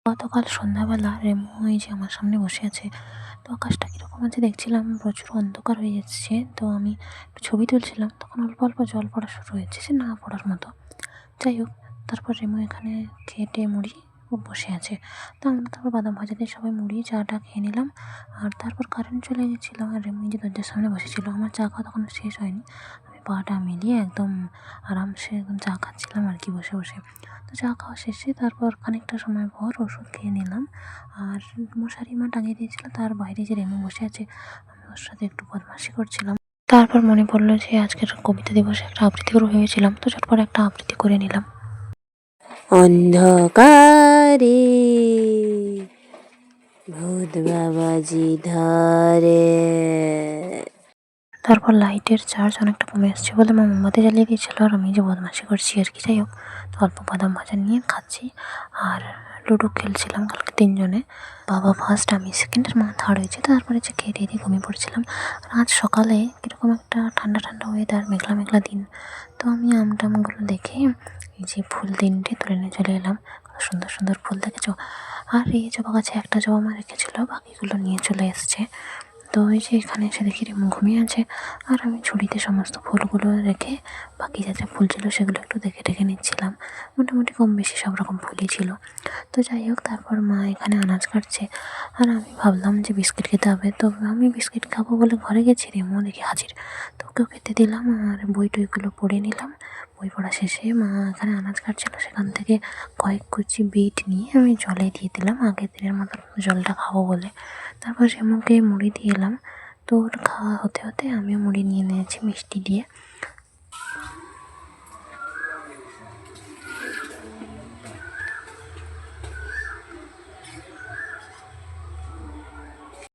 গতকাল সন্ধ্যাবেলা রেমু এই যে আমার সামনে বসে আছে। তো আকাশটা কীরকম আছে দেখছিলাম, প্রচুর অন্ধকার হয়ে যাচ্ছে। তো আমি একটু ছবি তুলছিলাম, তখন অল্প অল্প জল পড়া শুরু হয়েছে, সে না পড়ার মতো। যাই হোক, তারপর রেমু এখানে খেটে মুড়ি ও বসে আছে। তো আমরা তারপর বাদাম ভাজা দিয়ে সবাই মুড়ি চাটা খেয়ে নিলাম। আর তারপর কারেন্ট চলে গেছিলো, আর রেমু এই যে দরজার সামনে বসেছিল। আমার চা খাওয়া তখন শেষ হয়নি, আমি পাটা মিলিয়ে একদম আরামসে একদম চা খাচ্ছিলাম আর কি, বসে বসে। তো চা খাওয়া শেষে তারপর খানিকটা সময় পর ওষুধ খেয়ে নিলাম। আর মশারি মা টাঙিয়ে দিয়েছিল, তার বাইরে যে রেমু বসে আছে, আমি ওর সাথে একটু বদমাশি করছিলাম। তারপর মনে পড়লো যে আজকের কবিতা দিবসে একটা আবৃত্তি করবো ভেবেছিলাম, তো চটপট একটা আবৃত্তি করে নিলাম। অন্ধকারে ভূত বাবাজি ধরে। তারপর লাইটের চার্জ অনেকটা কমে আসছে বলে মা মোমবাতি জ্বালিয়ে দিয়েছিল, আর আমি যে বদমাশি করছি আর কি। যাই হোক, তো অল্প বাদাম ভাজা নিয়ে খাচ্ছি আর লুডো খেলছিলাম কালকে তিনজনে। বাবা ফার্স্ট, আমি সেকেন্ড, আর মা থার্ড হয়েছে। তারপরে যে খেয়ে দিয়ে ঘুমিয়ে পড়েছিলাম। আর আজ সকালে কীরকম একটা ঠান্ডা ঠান্ডা ওয়েদার, মেঘলা মেঘলা দিন। তো আমি আমটামগুলো দেখে এই যে ফুল তিনটে তুলে নিয়ে চলে এলাম। কত সুন্দর সুন্দর ফুল দেখেছো। আর এই জবা গাছে একটা জবা মা রেখেছিলো, বাকিগুলো নিয়ে চলে এসছে। তো এই যে এখানে এসে দেখি রেমু ঘুমিয়ে আছে, আর আমি ঝুড়িতে সমস্ত ফুলগুলো রেখে বাকি যা যা ফুল ছিল সেগুলো একটু দেখে দেখে নিচ্ছিলাম। মোটামুটি কম বেশি সব রকম ফুলই ছিল। তো যাই হোক, তারপর মা এখানে আনাজ কাটছে, আর আমি ভাবলাম যে বিস্কিট খেতে হবে। তো আমি বিস্কিট খাবো বলে ঘরে গেছি, রেমু দেখি হাজির। তো ওকেও খেতে দিলাম, আর বই টইগুলো পড়ে নিলাম। বই পড়া শেষে মা এখানে আনাজ কাটছিল, সেখান থেকে কয়েক কুচি বিট নিয়ে আমি জলে দিয়ে দিলাম, আগের দিনের মতো জলটা খাবো বলে। তারপর রেমুকে মুড়ি দিয়ে এলাম। তো ওর খাওয়া হতে হতে আমিও মুড়ি নিয়ে নিয়েছি মিষ্টি দিয়ে।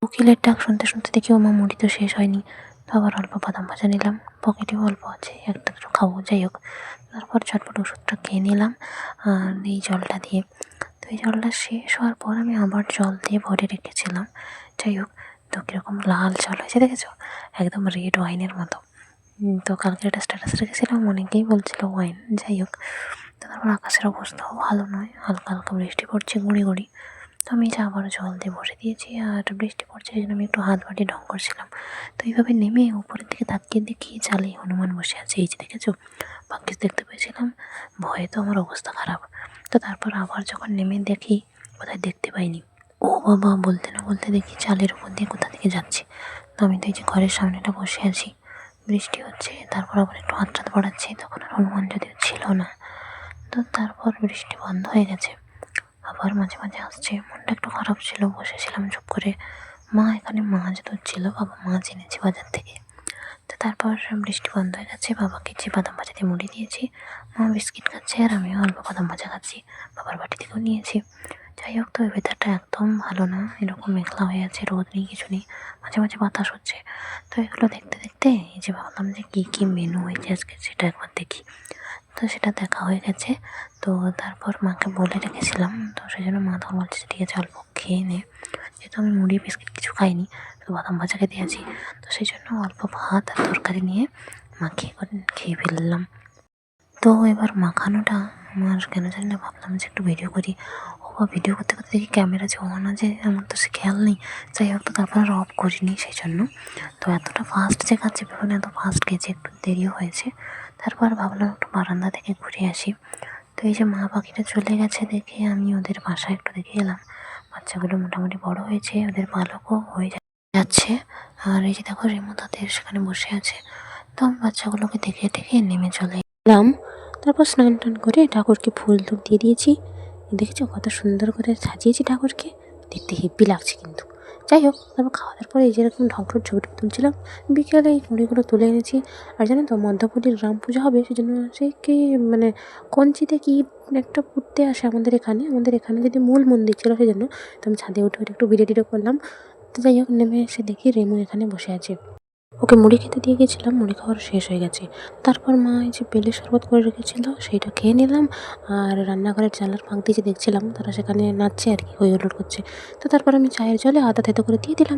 উকিলের ডাক শুনতে শুনতে দেখি ও মা মুড়ি তো শেষ হয়নি। তো আবার অল্প বাদাম ভাজা নিলাম, পকেটেও অল্প আছে, একটা দুটো খাবো। যাই হোক, তারপর ঝটপট ওষুধটা খেয়ে নিলাম আর এই জলটা দিয়ে। তো এই জলটা শেষ হওয়ার পর আমি আবার জল দিয়ে ভরে রেখেছিলাম। যাই হোক, তো কীরকম লাল জল হয়েছে দেখেছো, একদম রেড ওয়াইনের মতো। তো কালকে একটা স্ট্যাটাস রেখেছিলাম, অনেকেই বলছিল ওয়াইন। যাই হোক, তো তারপর আকাশের অবস্থাও ভালো নয়, হালকা হালকা বৃষ্টি পড়ছে গুঁড়ি গুঁড়ি। তো আমি যা আবারও জল দিয়ে বসে দিয়েছি, আর বৃষ্টি পড়ছে এই জন্য আমি একটু হাত বাটি ঢং করছিলাম। তো এইভাবে নেমে উপরের দিকে তাকিয়ে দেখি চালে হনুমান বসে আছে, এই যে দেখেছো। ভাগ্যিস দেখতে পেয়েছিলাম, ভয়ে তো আমার অবস্থা খারাপ। তো তারপর আবার যখন নেমে দেখি, কোথায় দেখতে পাইনি। ও বাবা, বলতে না বলতে দেখি চালের উপর দিয়ে কোথা থেকে যাচ্ছে। তো আমি তো এই যে ঘরের সামনেটা বসে আছি, বৃষ্টি হচ্ছে, তারপর আবার একটু হাত টাত বাড়াচ্ছি, তখন আর হনুমান যদিও ছিল না। তো তারপর বৃষ্টি বন্ধ হয়ে গেছে, আবার মাঝে মাঝে আসছে। মনটা একটু খারাপ ছিল, বসেছিলাম চুপ করে। মা এখানে মাছ ধরছিল, বাবা মাছ এনেছে বাজার থেকে। তো তারপর বৃষ্টি বন্ধ হয়ে গেছে, বাবাকে যে বাদাম ভাজা দিয়ে মুড়ি দিয়েছি, মা বিস্কিট খাচ্ছে, আর আমিও অল্প বাদাম ভাজা খাচ্ছি, বাবার বাটি থেকেও নিয়েছি। যাই হোক, তো ওয়েদারটা একদম ভালো না, এরকম মেঘলা হয়ে আছে, রোদ নেই কিছু নেই, মাঝে মাঝে বাতাস হচ্ছে। তো এগুলো দেখতে দেখতে এই যে ভাবলাম যে কী কী মেনু হয়েছে আজকে সেটা একবার দেখি। তো সেটা দেখা হয়ে গেছে। তো তারপর মাকে বলে রেখেছিলাম, তো সেই জন্য মা তখন বলছে ঠিক আছে অল্প খেয়ে নে, যেহেতু আমি মুড়ি বিস্কিট কিছু খাইনি, তো বাদাম ভাজা খেতে আছি। তো সেই জন্য অল্প ভাত আর তরকারি নিয়ে মাখিয়ে খেয়ে ফেললাম। তো এবার মাখানোটা আমার কেন জানি না ভাবলাম যে একটু ভিডিও করি। বা ভিডিও করতে করতে দেখি ক্যামেরা যে অন আছে, আমার তো সে খেয়াল নেই। যাই হোক, তো তারপর আর অফ করিনি সেই জন্য। তো এতটা ফাস্ট যে খাচ্ছি ভেবে এত ফাস্ট খেয়েছি, একটু দেরিও হয়েছে। তারপর ভাবলাম একটু বারান্দা থেকে ঘুরে আসি। তো এই যে মা পাখিটা চলে গেছে দেখে আমি ওদের বাসায় একটু দেখে এলাম। বাচ্চাগুলো মোটামুটি বড় হয়েছে, ওদের পালকও হয়ে যাচ্ছে। আর এই যে দেখো রেমু তাদের সেখানে বসে আছে। তো আমি বাচ্চাগুলোকে দেখে দেখে নেমে চলে এলাম। তারপর স্নান টান করে ঠাকুরকে ফুল টুল দিয়ে দিয়েছি। দেখেছো কত সুন্দর করে সাজিয়েছি ঠাকুরকে, দেখতে হেব্বি লাগছে কিন্তু। যাই হোক, তারপর খাওয়া দাওয়ার পরে এই যেরকম ঢংঢং ছবি তুলছিলাম, বিকেলে এই মুড়িগুলো তুলে এনেছি। আর জানো তো, মধ্যপল্লীর গ্রাম পুজো হবে, সেই জন্য সে কি মানে কঞ্চিতে কি একটা পুঁততে আসে আমাদের এখানে যদি মূল মন্দির ছিল, সেই জন্য তো আমি ছাদে উঠে উঠে একটু ভিডিও টিডিও করলাম। তো যাই হোক, নেমে এসে দেখি রেমু এখানে বসে আছে। ওকে মুড়ি খেতে দিয়ে গেছিলাম, মুড়ি খাওয়ার শেষ হয়ে গেছে। তারপর মা এই যে বেলের শরবত করে রেখেছিল, সেইটা খেয়ে নিলাম। আর রান্নাঘরের জানলার ফাঁক দিয়ে যে দেখছিলাম তারা সেখানে নাচছে আর কি, হই হুল্লোড় করছে। তো তারপর আমি চায়ের জলে আদা থেতো করে দিয়ে দিলাম।